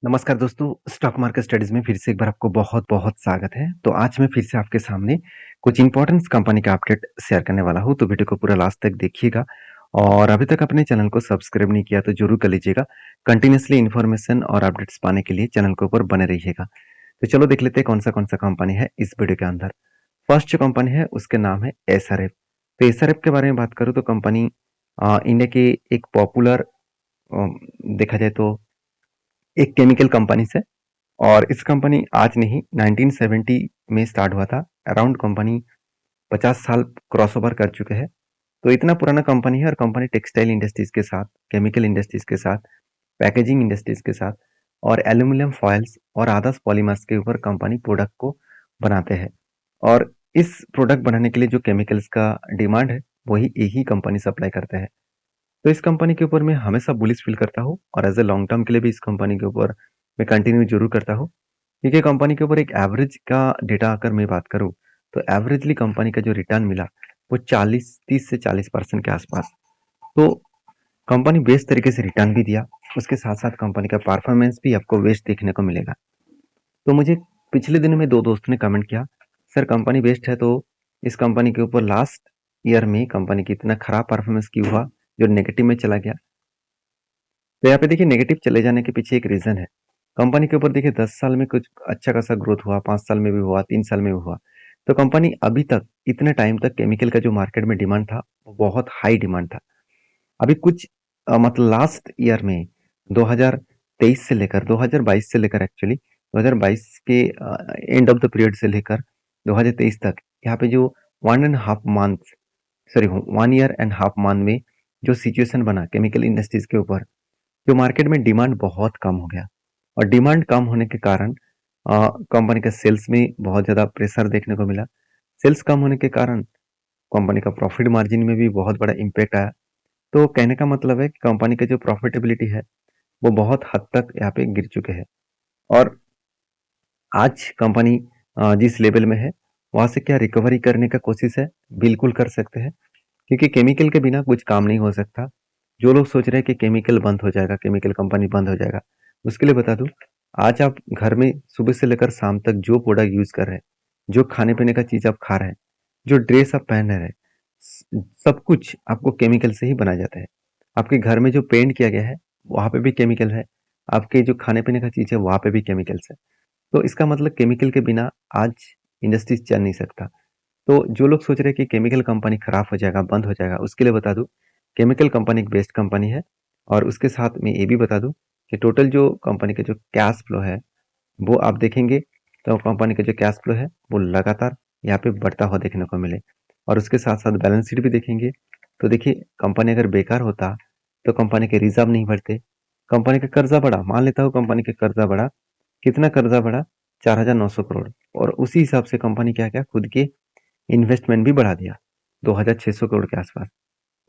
नमस्कार दोस्तों, stock market studies में फिर से एक बार आपको बहुत-बहुत स्वागत है। तो आज मैं फिर से आपके सामने कुछ इम्पोर्टेंट कंपनी का अपडेट शेयर करने वाला हूँ, तो वीडियो को पूरा लास्ट तक देखिएगा और अभी तक अपने चैनल को सब्सक्राइब नहीं किया तो ज़रूर कर लीजिएगा। कंटिन्यूअसली इन्फॉर्मेशन और अपडेट्स पाने के लिए चैनल के ऊपर बने रहिएगा। तो चलो देख लेते हैं कौन-सा कंपनी है इस वीडियो के अंदर। फर्स्ट जो कंपनी है उसके नाम है एसआरएफ। तो एसआरएफ के बारे में बात करूँ तो कंपनी इंडिया के एक पॉपुलर अ, देखा जाए तो एक केमिकल कंपनी से और इस कंपनी आज नहीं 1970 में स्टार्ट हुआ था। अराउंड कंपनी 50 साल क्रॉसओवर कर चुके हैं। तो इतना पुराना कंपनी है और कंपनी टेक्सटाइल इंडस्ट्रीज के साथ, केमिकल इंडस्ट्रीज के साथ, पैकेजिंग इंडस्ट्रीज के साथ और एल्यूमिनियम फॉइल्स और अदर्स पॉलीमर्स के ऊपर कंपनी प्रोडक्ट को बनाते हैं। और इस प्रोडक्ट बनाने के लिए जो केमिकल्स का डिमांड है वही यही कंपनी सप्लाई करते हैं। तो इस कंपनी के ऊपर मैं हमेशा बुलिश फील करता हूँ और एज ए लॉन्ग टर्म के लिए भी इस कंपनी के ऊपर मैं कंटिन्यू जरूर करता हूँ। क्योंकि कंपनी के ऊपर एक एवरेज का डेटा अगर मैं बात करूँ तो एवरेजली कंपनी का जो रिटर्न मिला वो 30 से 40% के आसपास। तो कंपनी बेस्ट तरीके से रिटर्न भी दिया, उसके साथ साथ कंपनी का परफॉर्मेंस भी आपको बेस्ट देखने को मिलेगा। तो मुझे पिछले दिन में दो दोस्तों ने कमेंट किया, सर कंपनी बेस्ट है तो इस कंपनी के ऊपर लास्ट ईयर में कंपनी की इतना खराब परफॉर्मेंस क्यों हुआ जो नेगेटिव में चला गया। तो यहाँ पे देखिए नेगेटिव चले जाने के पीछे एक रीजन है। कंपनी के ऊपर देखिए 10 साल में कुछ अच्छा खासा ग्रोथ हुआ, 5 साल में भी हुआ, 3 साल में भी हुआ। तो कंपनी अभी तक इतने टाइम तक केमिकल का जो मार्केट में डिमांड था वो बहुत हाई डिमांड था। अभी कुछ मतलब लास्ट ईयर में 2023 से लेकर 2022 से लेकर एक्चुअली 2022 के एंड ऑफ द पीरियड से लेकर 2023 तक यहाँ पे जो 1.5 month sorry 1 year and half month में जो सिचुएशन बना केमिकल इंडस्ट्रीज के ऊपर, जो मार्केट में डिमांड बहुत कम हो गया और डिमांड कम होने के कारण कंपनी का सेल्स में बहुत ज़्यादा प्रेशर देखने को मिला। सेल्स कम होने के कारण कंपनी का प्रॉफिट मार्जिन में भी बहुत बड़ा इम्पैक्ट आया। तो कहने का मतलब है कि कंपनी का जो प्रॉफिटेबिलिटी है वो बहुत हद तक यहाँ पे गिर चुके हैं और आज कंपनी जिस लेवल में है वहां से क्या रिकवरी करने का कोशिश है, बिल्कुल कर सकते हैं। क्योंकि केमिकल के बिना कुछ काम नहीं हो सकता। जो लोग सोच रहे हैं कि केमिकल बंद हो जाएगा, केमिकल कंपनी बंद हो जाएगा, उसके लिए बता दूं, आज आप घर में सुबह से लेकर शाम तक जो प्रोडक्ट यूज कर रहे हैं, जो खाने पीने का चीज आप खा रहे हैं, जो ड्रेस आप पहन रहे हैं, सब कुछ आपको केमिकल से ही बनाया जाता है। आपके घर में जो पेंट किया गया है वहां पे भी केमिकल है, आपके जो खाने पीने का चीज है वहां पे भी केमिकल्स है। तो इसका मतलब केमिकल के बिना आज इंडस्ट्रीज चल नहीं सकता। तो जो लोग सोच रहे हैं कि केमिकल कंपनी खराब हो जाएगा, बंद हो जाएगा, उसके लिए बता दूं, केमिकल कंपनी एक बेस्ट कंपनी है। और उसके साथ में ये भी बता दूं कि टोटल जो कंपनी का जो कैश फ्लो है वो आप देखेंगे तो कंपनी का जो कैश फ्लो है वो लगातार यहाँ पे बढ़ता हुआ देखने को मिले। और उसके साथ साथ बैलेंस शीट भी देखेंगे तो देखिए कंपनी अगर बेकार होता तो कंपनी के रिजर्व नहीं बढ़ते। कंपनी का कर्जा बढ़ा, मान लेता हूँ कंपनी का कर्जा बढ़ा, कितना कर्जा बढ़ा, 4,900 करोड़। और उसी हिसाब से कंपनी क्या क्या खुद के इन्वेस्टमेंट भी बढ़ा दिया 2,600 करोड़ के आसपास।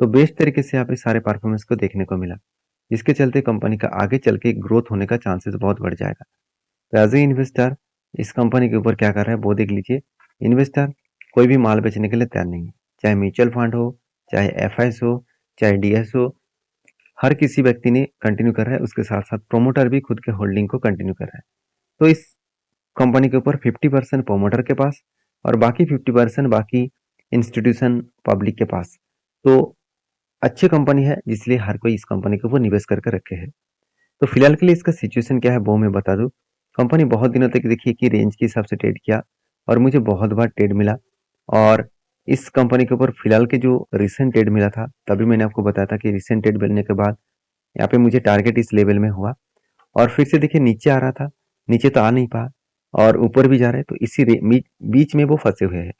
तो बेस्ट तरीके से यहाँ पे सारे परफॉर्मेंस को देखने को मिला, जिसके चलते कंपनी का आगे चल के ग्रोथ होने का चांसेस बहुत बढ़ जाएगा। तो एज ए इन्वेस्टर इस कंपनी के ऊपर क्या कर रहा है वो देख लीजिए। इन्वेस्टर कोई भी माल बेचने के लिए तैयार नहीं है, चाहे म्यूचुअल फंड हो, चाहे एफआईएस हो, चाहे डीएस हो, हर किसी व्यक्ति ने कंटिन्यू कर रहा है। उसके साथ साथ प्रोमोटर भी खुद के होल्डिंग को कंटिन्यू कर रहा है। तो इस कंपनी के ऊपर 50% प्रोमोटर के पास और बाकी 50% बाकी इंस्टीट्यूशन पब्लिक के पास। तो अच्छी कंपनी है जिसलिए हर कोई इस कंपनी के ऊपर निवेश करके रखे है। तो फिलहाल के लिए इसका सिचुएशन क्या है वो मैं बता दूं। कंपनी बहुत दिनों तक देखिए कि रेंज के हिसाब से ट्रेड किया और मुझे बहुत बार ट्रेड मिला। और इस कंपनी के ऊपर फिलहाल के जो रिसेंट ट्रेड मिला था तभी मैंने आपको बताया था कि रिसेंट ट्रेड मिलने के बाद यहाँ पे मुझे टारगेट इस लेवल में हुआ और फिर से देखिए नीचे आ रहा था, नीचे तो आ नहीं पाया और ऊपर भी जा रहे हैं। तो इसी बीच में वो फंसे हुए हैं।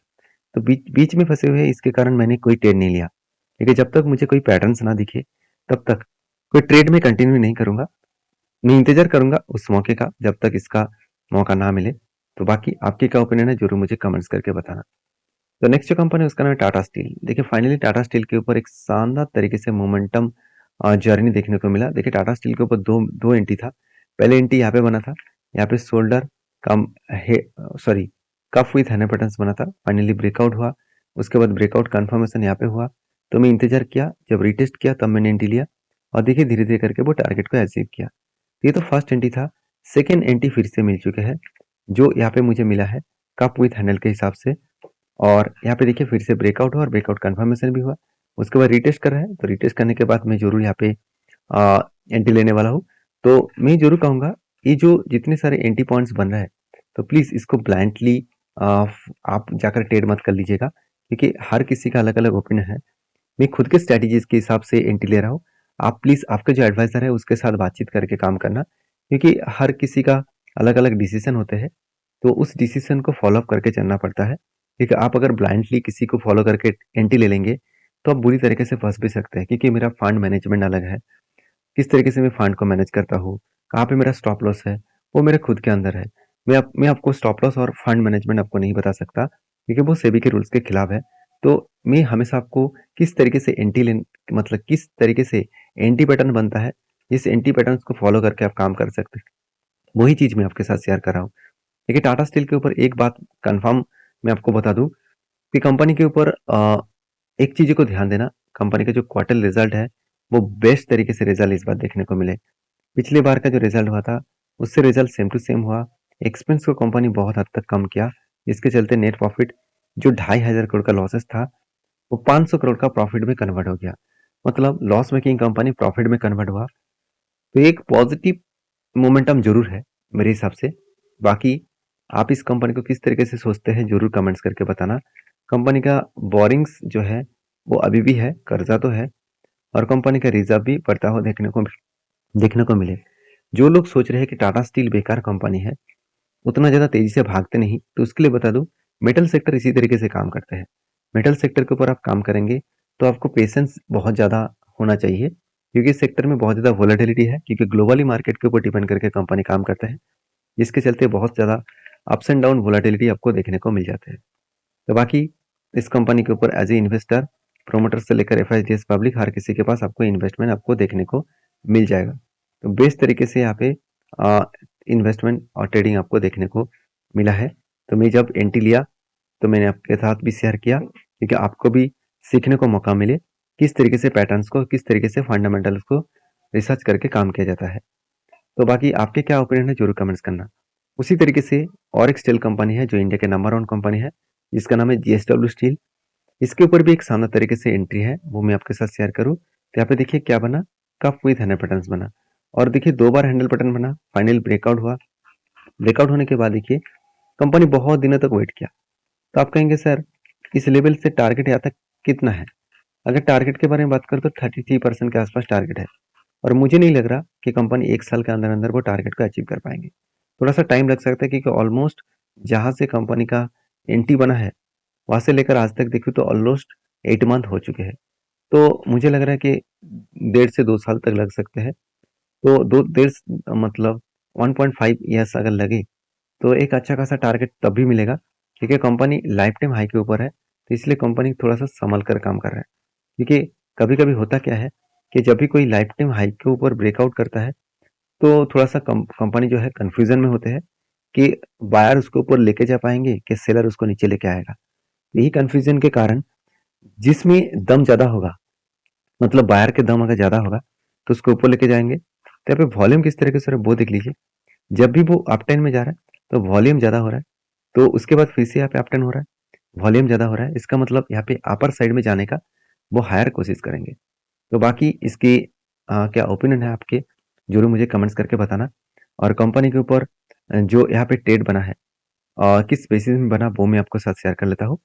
तो बीच बीच में फंसे हुए हैं, इसके कारण मैंने कोई ट्रेड नहीं लिया। क्योंकि जब तक मुझे कोई पैटर्न्स ना दिखे तब तक कोई ट्रेड में कंटिन्यू नहीं करूंगा। मैं इंतजार करूंगा उस मौके का जब तक इसका मौका ना मिले। तो बाकी आपके क्या ओपिनियन है जरूर मुझे कमेंट्स करके बताना। तो नेक्स्ट जो कंपनी है उसका नाम है टाटा स्टील। देखिए फाइनली टाटा स्टील के ऊपर एक शानदार तरीके से मोमेंटम जर्नी देखने को मिला। देखिए टाटा स्टील के ऊपर दो दो एंट्री था। पहले एंट्री यहाँ पे बना था, यहाँ पे shoulder cum sorry cuff with हैंडपटन्स बना था, फाइनली ब्रेकआउट हुआ। उसके बाद ब्रेकआउट कंफर्मेशन यहाँ पे हुआ। तो मैं इंतजार किया, जब रिटेस्ट किया तब मैंने एंट्री लिया और देखिए धीरे धीरे करके वो टारगेट को अचीव किया। तो ये तो फर्स्ट एंट्री था। सेकेंड एंट्री फिर से मिल चुके हैं, जो यहाँ पे मुझे मिला है कप विथ हैंडल के हिसाब से। और यहाँ पे देखिए फिर से ब्रेकआउट हुआ और ब्रेकआउट कंफर्मेशन भी हुआ। उसके बाद रिटेस्ट कर रहा है, तो रिटेस्ट करने के बाद मैं जरूर यहाँ पे एंट्री लेने वाला हूँ। तो मैं जरूर कहूँगा ये जो जितने सारे एंट्री पॉइंट्स बन रहा है, तो प्लीज इसको ब्लाइंडली आप जाकर ट्रेड मत कर लीजिएगा, क्योंकि हर किसी का अलग अलग ओपिनियन है। मैं खुद के स्ट्रेटेजीज के हिसाब से एंट्री ले रहा हूँ। आप प्लीज आपके जो एडवाइजर है उसके साथ बातचीत करके काम करना, क्योंकि हर किसी का अलग अलग डिसीजन होते हैं, तो उस डिसीजन को फॉलो अप करके चलना पड़ता है। क्योंकि आप अगर ब्लाइंडली किसी को फॉलो करके एंट्री ले लेंगे तो आप बुरी तरीके से फंस भी सकते हैं, क्योंकि मेरा फंड मैनेजमेंट अलग है। किस तरीके से मैं फंड को मैनेज करता हूँ, कहाँ पे मेरा स्टॉप लॉस है, वो मेरे खुद के अंदर है। मैं आपको स्टॉप लॉस और फंड मैनेजमेंट आपको नहीं बता सकता, क्योंकि वो सेबी के रूल्स के खिलाफ है। तो मैं हमेशा आपको किस तरीके से एंट्री ले, मतलब किस तरीके से एंट्री पैटर्न बनता है, इस एंट्री पैटर्न को फॉलो करके आप काम कर सकते हैं, वही चीज मैं आपके साथ शेयर कर रहा हूँ। देखिए टाटा स्टील के ऊपर एक बात कंफर्म मैं आपको बता दूं कि कंपनी के ऊपर एक चीज को ध्यान देना, कंपनी का जो क्वार्टर रिजल्ट है वो बेस्ट तरीके से रिजल्ट इस बार देखने को मिले। पिछली बार का जो रिजल्ट हुआ था उससे रिजल्ट सेम टू सेम हुआ। एक्सपेंस को कंपनी बहुत हद तक कम किया, जिसके चलते नेट प्रॉफिट जो 2,500 करोड़ का लॉसेस था वो 500 करोड़ का प्रॉफिट में कन्वर्ट हो गया। मतलब लॉस मेकिंग कंपनी प्रॉफिट में कन्वर्ट हुआ। तो एक पॉजिटिव मोमेंटम जरूर है मेरे हिसाब से। बाकी आप इस कंपनी को किस तरीके से सोचते हैं जरूर कमेंट्स करके बताना। कंपनी का बोरिंग्स जो है वो अभी भी है, कर्जा तो है, और कंपनी का रिजर्व भी बढ़ता हुआ देखने को मिले। जो लोग सोच रहे हैं कि टाटा स्टील बेकार कंपनी है, उतना ज्यादा तेजी से भागते नहीं, तो उसके लिए बता दूं मेटल सेक्टर इसी तरीके से काम करते हैं। मेटल सेक्टर के ऊपर आप काम करेंगे तो आपको पेशेंस बहुत ज्यादा होना चाहिए, क्योंकि इस सेक्टर में बहुत ज्यादा वोलेटिलिटी है, क्योंकि ग्लोबली मार्केट के ऊपर डिपेंड करके कंपनी काम करता है, जिसके चलते बहुत ज्यादा अप्स एंड डाउन वोलेटिलिटी आपको देखने को मिल जाते हैं। तो बाकी इस कंपनी के ऊपर एज ए इन्वेस्टर, प्रोमोटर से लेकर एफआईडीएस पब्लिक, हर किसी के पास आपको इन्वेस्टमेंट आपको देखने को मिल जाएगा। तो बेस्ट तरीके से यहाँ पे इन्वेस्टमेंट और ट्रेडिंग आपको देखने को मिला है। तो मैं जब एंट्री लिया तो मैंने आपके साथ भी शेयर किया, क्योंकि आपको भी सीखने को मौका मिले किस तरीके से पैटर्न्स को, किस तरीके से फंडामेंटल्स को रिसर्च करके काम किया जाता है। तो बाकी आपके क्या ओपिनियन है जरूर कमेंट्स करना। उसी तरीके से और एक स्टील कंपनी है जो इंडिया के नंबर 1 कंपनी है, जिसका नाम है जीएसडब्ल्यू स्टील। इसके ऊपर भी एक शानदार तरीके से एंट्री है, वो मैं आपके साथ शेयर करूँ। तो यहाँ पे देखिए क्या बना, कप विथ हैंडल पैटर्न बना, और देखिए 2 बार हैंडल पैटर्न बना, फाइनल ब्रेकआउट हुआ। ब्रेकआउट होने के बाद देखिए कंपनी बहुत दिनों तक वेट किया। तो आप कहेंगे सर इस लेवल से टारगेट यहाँ तक कितना है? अगर टारगेट के बारे में बात करें तो 33% के आसपास टारगेट है, और मुझे नहीं लग रहा कि कंपनी 1 साल के अंदर अंदर वो टारगेट को अचीव कर पाएंगे। थोड़ा सा टाइम लग सकता है, क्योंकि ऑलमोस्ट जहां से कंपनी का एंट्री बना है वहां से लेकर आज तक देखो तो ऑलमोस्ट 8 मंथ हो चुके हैं। तो मुझे लग रहा है कि 1.5 से 2 साल तक लग सकते हैं। तो दो डेढ़ मतलब 1.5 ईयर्स अगर लगे तो एक अच्छा खासा टारगेट तब भी मिलेगा, क्योंकि कंपनी लाइफ टाइम हाई के ऊपर है। तो इसलिए कंपनी थोड़ा सा संभल कर काम कर रहा है, क्योंकि कभी कभी होता क्या है कि जब भी कोई लाइफ टाइम हाई के ऊपर ब्रेकआउट करता है तो थोड़ा सा कंपनी जो है कंफ्यूजन में होते हैं कि बायर उसको ऊपर लेके जा पाएंगे कि सेलर उसको नीचे लेके आएगा। यही कंफ्यूजन के कारण जिसमें दम ज्यादा होगा, मतलब बायर के दम अगर ज्यादा होगा तो उसको ऊपर लेके जाएंगे। तो यहाँ पे वॉल्यूम किस तरीके से वो देख लीजिए। जब भी वो अपटेन में जा रहा है तो वॉल्यूम ज्यादा हो रहा है, तो उसके बाद फिर से यहाँ पे अपटेन हो रहा है, वॉल्यूम ज्यादा हो रहा है, इसका मतलब यहाँ पे अपर साइड में जाने का वो हायर कोशिश करेंगे। तो बाकी इसकी क्या ओपिनियन है आपके, जरूर मुझे कमेंट्स करके बताना। और कंपनी के ऊपर जो यहाँ पे ट्रेड बना है और किस बेसिस में बना वो मैं आपको साथ शेयर कर लेता हूँ।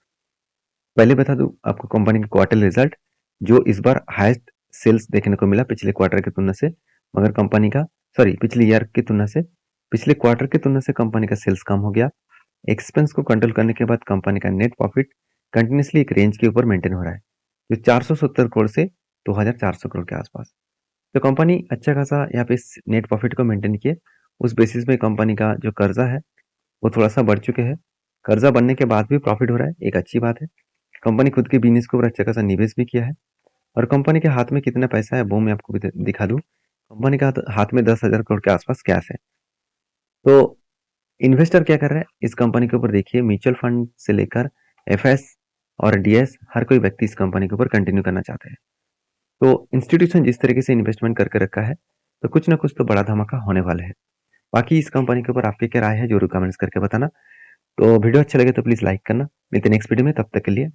पहले बता दूं आपको कंपनी का क्वार्टर रिजल्ट, जो इस बार हाईएस्ट सेल्स देखने को मिला पिछले क्वार्टर की तुलना से, मगर कंपनी का पिछले ईयर की तुलना से, पिछले क्वार्टर की तुलना से कंपनी का सेल्स कम हो गया। एक्सपेंस को कंट्रोल करने के बाद कंपनी का नेट प्रॉफिट कंटिन्यूसली एक रेंज के ऊपर मेंटेन हो रहा है, जो 470 करोड़ से 2400 करोड़ के आसपास। तो कंपनी अच्छा खासा यहाँ पे नेट प्रॉफिट को मेंटेन किए। उस बेसिस में कंपनी का जो कर्जा है वो थोड़ा सा बढ़ चुके हैं। कर्जा बढ़ने के बाद भी प्रॉफिट हो रहा है, एक अच्छी बात है। कंपनी खुद के बिजनेस के ऊपर अच्छा खासा निवेश भी किया है, और कंपनी के हाथ में कितना पैसा है वो मैं आपको भी दिखा दूं। कंपनी का हाथ में 10,000 करोड़ के आसपास कैश है। तो इन्वेस्टर क्या कर रहा है इस कंपनी के ऊपर, देखिए म्यूचुअल फंड से लेकर एफएस और डीएस, हर कोई व्यक्ति इस कंपनी के ऊपर कंटिन्यू करना चाहते हैं। तो इंस्टीट्यूशन जिस तरीके से इन्वेस्टमेंट करके रखा है, तो कुछ ना कुछ तो बड़ा धमाका होने वाला है। बाकी इस कंपनी के ऊपर आपकी क्या राय है ज़रूर कमेंट्स करके बताना। तो वीडियो अच्छा लगे तो प्लीज़ लाइक करना। मिलते हैं नेक्स्ट वीडियो में, तब तक के लिए